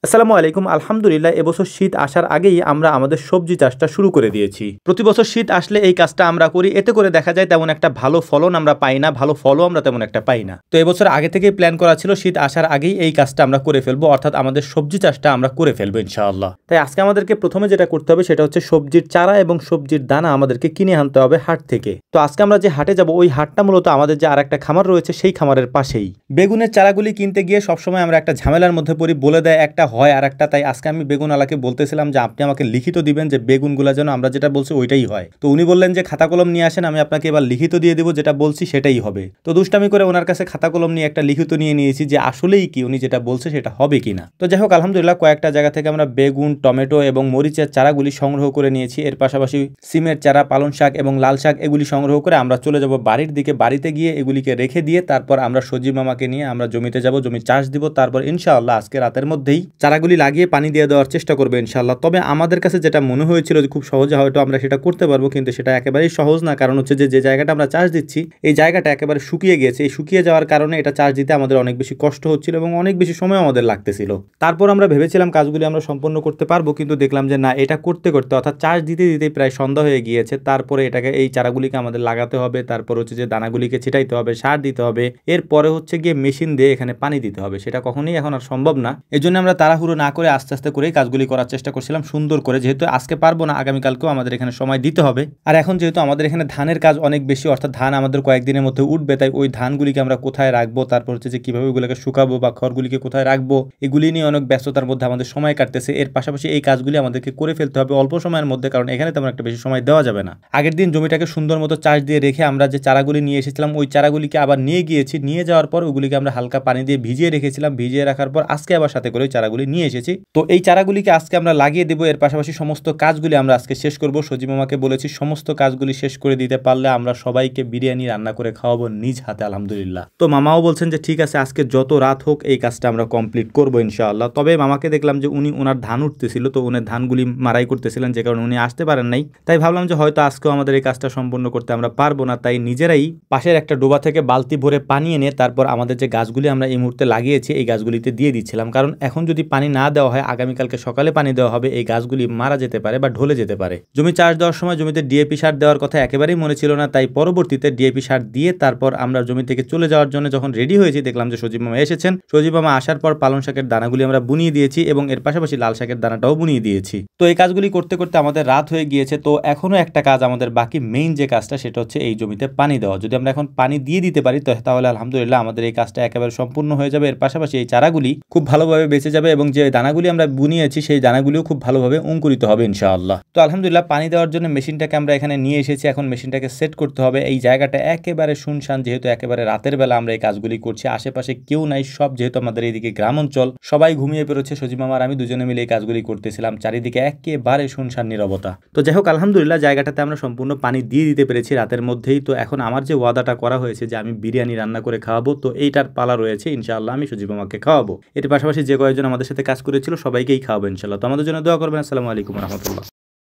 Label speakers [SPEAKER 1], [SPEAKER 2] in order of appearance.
[SPEAKER 1] আসসালামু আলাইকুম। আলহামদুলিল্লাহ এবছর শীত আসার আগেই আমরা আমাদের সবজি চাষটা শুরু করে দিয়েছি। প্রতি বছর শীত আসলে এই কাজটা আমরা করি, এতে করে দেখা যায় তেমন একটা ভালো ফলন আমরা পাই না, ভালো ফলও আমরা তেমন একটা পাই না। তো এবছর আগে থেকেই প্ল্যান করা ছিল শীত আসার আগেই এই কাজটা আমরা করে ফেলবো, অর্থাৎ আমাদের সবজি চাষটা আমরা করে ফেলবো ইনশাআল্লাহ। তাই আজকে আমাদেরকে প্রথমে যেটা করতে হবে সেটা হচ্ছে সবজির চারা এবং সবজির দানা আমাদেরকে কিনে আনতে হবে হাট থেকে। তো আজকে আমরা যে হাটে যাব ওই হাটটা মূলত আমাদের যে আরেকটা খামার রয়েছে সেই খামারের পাশেই। বেগুনের চারাগুলি কিনতে গিয়ে সবসময় আমরা একটা ঝামেলার মধ্যে পড়ি, বলে দেয় একটা হয় আর একটা। তাই আজকে আমি বেগুনওয়ালাকে বলতেছিলাম যে আপনি আমাকে লিখিত দিবেন যে বেগুনগুলা যেন আমরা যেটা বলছি ওইটাই হয়। তো উনি বললেন যে খাতা কলম নিয়ে আসেন, আমি আপনাকে এবার লিখিত দিয়ে দেবো, যেটা বলছি সেটাই হবে। তো দুষ্টামি করে ওনার কাছে খাতা কলম নিয়ে একটা লিখিত নিয়ে নিয়েছি যে আসলেই কি উনি যেটা বলছে সেটা হবে কিনা। তো যাই হোক আলহামদুলিল্লাহ কয়েকটা জায়গা থেকে আমরা বেগুন, টমেটো এবং মরিচের চারাগুলি সংগ্রহ করে নিয়েছি। এর পাশাপাশি সিমের চারা, পালং শাক এবং লাল শাক এগুলি সংগ্রহ করে আমরা চলে যাব বাড়ির দিকে। বাড়িতে গিয়ে এগুলিকে রেখে দিয়ে তারপর আমরা সজীব মামাকে নিয়ে আমরা জমিতে যাব, জমি চাষ দিব। তারপর ইনশাআল্লাহ আজকে রাতের মধ্যেই চারাগুলি লাগিয়ে পানি দিয়ে দেওয়ার চেষ্টা করবে ইনশাআল্লাহ। তবে আমাদের কাছে যেটা মনে হয়েছিল যে খুব সহজে হয়তো আমরা সেটা করতে পারবো, কিন্তু সেটা একেবারেই সহজ না। কারণ হচ্ছে যে জায়গাটা আমরা চাষ দিচ্ছি এই জায়গাটা একেবারে শুকিয়ে গিয়েছে। এই শুকিয়ে যাওয়ার কারণে এটা চাষ দিতে আমাদের অনেক বেশি কষ্ট হচ্ছিল এবং অনেক বেশি সময় আমাদের লাগতেছিল। তারপর আমরা ভেবেছিলাম কাজগুলি আমরা সম্পন্ন করতে পারবো, কিন্তু দেখলাম যে না, এটা করতে করতে অর্থাৎ চাষ দিতে দিতে প্রায় সন্ধ্যা হয়ে গিয়েছে। তারপরে এটাকে এই চারাগুলিকে আমাদের লাগাতে হবে, তারপর হচ্ছে যে দানাগুলিকে ছিটাইতে হবে, সার দিতে হবে, এরপরে হচ্ছে গিয়ে মেশিন দিয়ে এখানে পানি দিতে হবে। সেটা কখনোই এখন আর সম্ভব না। এই জন্য আমরা তাড়াহুড়ো না করে আস্তে আস্তে করে কাজগুলি করার চেষ্টা করছিলাম সুন্দর করে। যেহেতু আজকে পারবো না, আগামীকালকেও আমাদের এখানে সময় দিতে হবে। আর এখন যেহেতু আমাদের এখানে ধানের কাজ অনেক বেশি, অর্থাৎ ধান আমাদের কয়েকদিনের মধ্যে উঠবে, তাই ওই ধানগুলিকে আমরা কোথায় রাখবো, তারপর হচ্ছে যে কিভাবে ওগুলোকে শুকাবো বা খড়গুলিকে কোথায় রাখবো, এগুলি নিয়ে অনেক ব্যস্ততার মধ্যে আমাদের সময় কাটতেছে। এর পাশাপাশি এই কাজগুলি আমাদেরকে করে ফেলতে হবে অল্প সময়ের মধ্যে, কারণ এখানে তেমন একটা বেশি সময় দেওয়া যাবে না। আগের দিন জমিটাকে সুন্দর মতো চাষ দিয়ে রেখে আমরা যে চারাগুলি নিয়ে এসেছিলাম ওই চারাগুলিকে আবার নিয়ে গিয়েছি। নিয়ে যাওয়ার পর ওগুলিকে আমরা হালকা পানি দিয়ে ভিজিয়ে রেখেছিলাম। ভিজিয়ে রাখার পর আজকে আবার সাথে করে ওই চারাগুলি নিয়ে এসেছি। তো এই চারাগুলিকে আজকে আমরা লাগিয়ে দেবো। এর পাশাপাশি সমস্ত কাজগুলি আমরা আজকে শেষ করব। সজীব মামাকে বলেছি সমস্ত কাজগুলি শেষ করে দিতে পারলে আমরা সবাইকে বিরিয়ানি রান্না করে খাওয়াবো নিজ হাতে আলহামদুলিল্লাহ। তো মামাও বলছেন যে ঠিক আছে আজকে যত রাত হোক এই কাজটা আমরা কমপ্লিট করবো ইনশাআল্লাহ। তবে মামাকে দেখলাম যে উনি ওনার ধান উঠতেছিল, তো উনার ধানগুলি মারাই করতেছিলেন, যে কারণে উনি আসতে পারেন নাই। তাই ভাবলাম যে হয়তো আজকেও আমাদের এই কাজটা সম্পন্ন করতে আমরা পারবো না। তাই নিজেরাই পাশের একটা ডোবা থেকে বালতি ভরে পানি এনে তারপর আমাদের যে গাছগুলি আমরা এই মুহূর্তে লাগিয়েছি এই গাছগুলিতে দিয়ে দিচ্ছিলাম। কারণ এখন যদি পানি না দেওয়া হয়, আগামীকালকে সকালে পানি দেওয়া হবে, এই গাছগুলি মারা যেতে পারে বা ঢলে যেতে পারে। জমি চাষ দেওয়ার সময় জমিতে ডিএপি সার দেওয়ার কথা একেবারেই মনে ছিল না, তাই পরবর্তীতে ডিএপি সার দিয়ে তারপর আমরা জমি থেকে চলে যাওয়ার জন্য যখন রেডি হয়েছি দেখলাম যে সজীব মামা এসেছেন। সজীব মামা আসার পর পালং শাকের দানাগুলি আমরা বুনিয়ে দিয়েছি এবং এর পাশাপাশি লাল শাকের দানাটাও বুনিয়ে দিয়েছি। তো এই কাজগুলি করতে করতে আমাদের রাত হয়ে গিয়েছে। তো এখনো একটা কাজ আমাদের বাকি, মেইন যে কাজটা সেটা হচ্ছে এই জমিতে পানি দেওয়া। যদি আমরা এখন পানি দিয়ে দিতে পারি তাহলে আলহামদুলিল্লাহ আমাদের এই কাজটা একেবারে সম্পূর্ণ হয়ে যাবে। এর পাশাপাশি এই চারাগুলি খুব ভালোভাবে বেঁচে যাবে এবং যে দানাগুলি আমরা বুনিয়েছি সেই দানাগুলিও খুব ভালোভাবে অঙ্কুরিত হবে ইনশাআল্লাহ। তো আলহামদুলিল্লাহ পানি দেওয়ার জন্য মেশিনটাকে আমরা এখানে নিয়ে এসেছি। এখন মেশিনটাকে সেট করতে হবে। এই জায়গাটা একেবারে শুনশান, যেহেতু একেবারে রাতের বেলা আমরা এই কাজগুলি করছি, আশেপাশে কেউ নাই, সব যেহেতু আমাদের এইদিকে গ্রাম অঞ্চল, সবাই ঘুমিয়ে পেরেছে। সজীব মামার আমি দুজনে মিলে এই কাজগুলি করতেছিলাম। চারিদিকে একেবারে শুনশান নীরবতা। তো যাই হোক আলহামদুলিল্লাহ জায়গাটাতে আমরা সম্পূর্ণ পানি দিয়ে দিতে পেরেছি রাতের মধ্যেই। তো এখন আমার যে ওয়াদাটা করা হয়েছে যে আমি বিরিয়ানি রান্না করে খাওয়াবো, তো এইটার পালা রয়েছে ইনশাআল্লাহ। আমি সজীব মামাকে খাওয়াবো, এর পাশাপাশি যে কয়েকজন আমাদের সাথে কাজ করেছিল সবাইকেই খাওয়াবো ইনশাআল্লাহ। তো আমাদের জন্য দোয়া করবেন। আসসালামু আলাইকুম রহমতুল্লাহ।